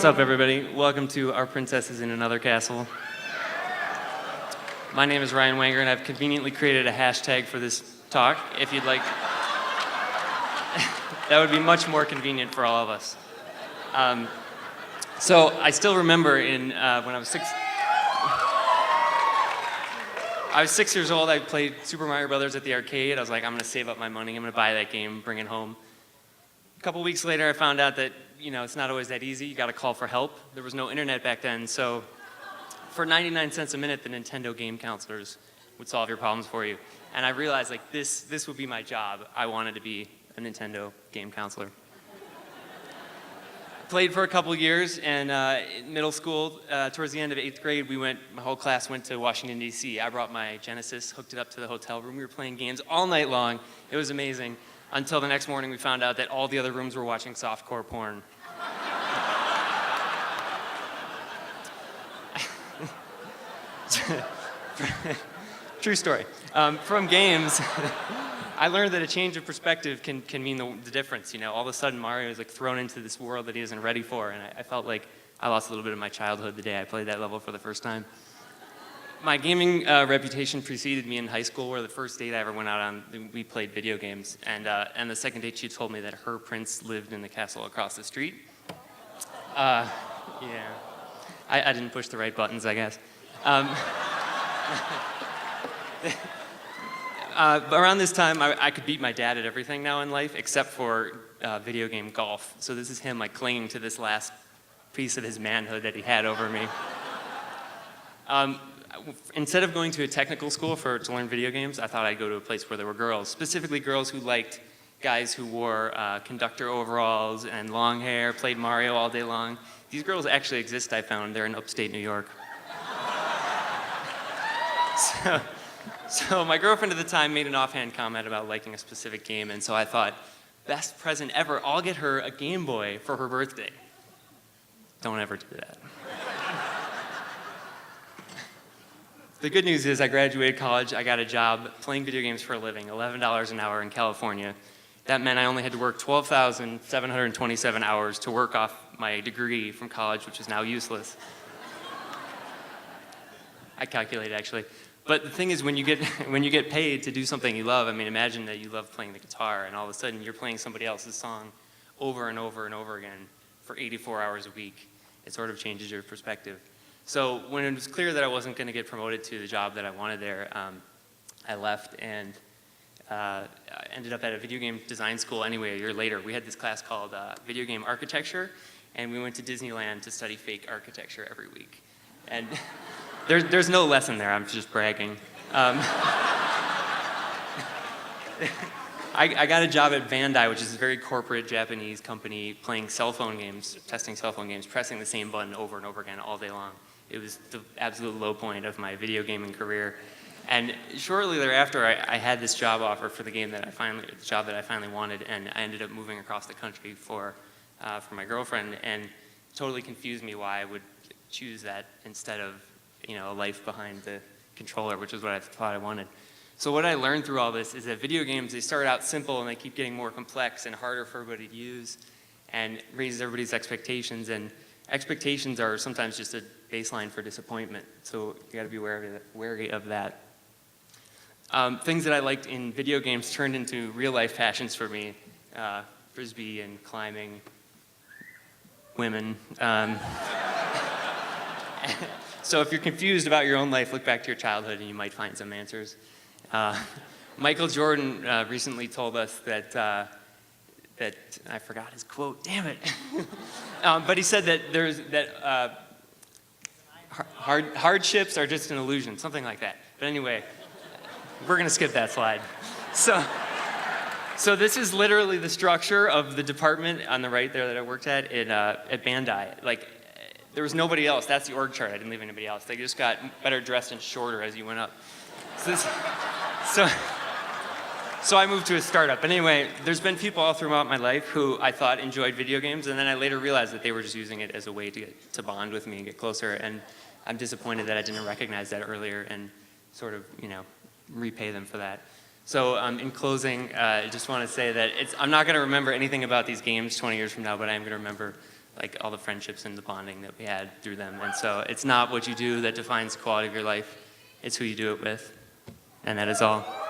What's up, everybody? Welcome to Our Princesses in Another Castle. My name is Ryan Wanger, and I've conveniently created a hashtag for this talk. If you'd like, that would be much more convenient for all of us. So I still remember when I was 6 years old, I played Super Mario Brothers at the arcade. I was like, I'm gonna save up my money, I'm gonna buy that game, bring it home. A couple weeks later, I found out that, it's not always that easy. You gotta call for help. There was no internet back then, so for 99 cents a minute, the Nintendo game counselors would solve your problems for you. And I realized, like, this would be my job. I wanted to be a Nintendo game counselor. Played for a couple years, and in middle school, towards the end of 8th grade, my whole class went to Washington, D.C. I brought my Genesis, hooked it up to the hotel room. We were playing games all night long. It was amazing. Until the next morning, we found out that all the other rooms were watching softcore porn. True story. From games, I learned that a change of perspective can mean the difference. All of a sudden Mario is like thrown into this world that he isn't ready for, and I felt like I lost a little bit of my childhood the day I played that level for the first time. My gaming reputation preceded me in high school, where the first date I ever went out on, we played video games, and the second date she told me that her prince lived in the castle across the street. Yeah, I didn't push the right buttons, I guess. Around this time, I could beat my dad at everything now in life, except for video game golf. So this is him like clinging to this last piece of his manhood that he had over me. Instead of going to a technical school to learn video games, I thought I'd go to a place where there were girls, specifically girls who liked guys who wore conductor overalls and long hair, played Mario all day long. These girls actually exist, I found. They're in upstate New York. So my girlfriend at the time made an offhand comment about liking a specific game, and so I thought, best present ever, I'll get her a Game Boy for her birthday. Don't ever do that. The good news is I graduated college, I got a job playing video games for a living, $11 an hour in California. That meant I only had to work 12,727 hours to work off my degree from college, which is now useless. I calculated, actually. But the thing is, when you get paid to do something you love, imagine that you love playing the guitar, and all of a sudden you're playing somebody else's song over and over and over again for 84 hours a week. It sort of changes your perspective. So when it was clear that I wasn't going to get promoted to the job that I wanted there, I left and I ended up at a video game design school anyway a year later. We had this class called Video Game Architecture, and we went to Disneyland to study fake architecture every week. And there's no lesson there, I'm just bragging. I got a job at Bandai, which is a very corporate Japanese company playing cell phone games, testing cell phone games, pressing the same button over and over again all day long. It was the absolute low point of my video gaming career. And shortly thereafter, I had this job offer for the job that I finally wanted, and I ended up moving across the country for my girlfriend, and totally confused me why I would choose that instead of a life behind the controller, which is what I thought I wanted. So what I learned through all this is that video games, they start out simple and they keep getting more complex and harder for everybody to use, and raises everybody's expectations, and expectations are sometimes just a baseline for disappointment, so you gotta be wary of that. Things that I liked in video games turned into real life passions for me, Frisbee and climbing, women. So if you're confused about your own life, look back to your childhood and you might find some answers. Michael Jordan recently told us that I forgot his quote, damn it. But he said that hardships are just an illusion, something like that. But anyway, we're gonna skip that slide. So this is literally the structure of the department on the right there that I worked at Bandai. Like, there was nobody else. That's the org chart. I didn't leave anybody else. They just got better dressed and shorter as you went up. So I moved to a startup. But anyway, there's been people all throughout my life who I thought enjoyed video games, and then I later realized that they were just using it as a way to bond with me and get closer. And I'm disappointed that I didn't recognize that earlier and sort of, repay them for that. So in closing, I just want to say that I'm not going to remember anything about these games 20 years from now, but I am going to remember like all the friendships and the bonding that we had through them. And so it's not what you do that defines the quality of your life, it's who you do it with. And that is all.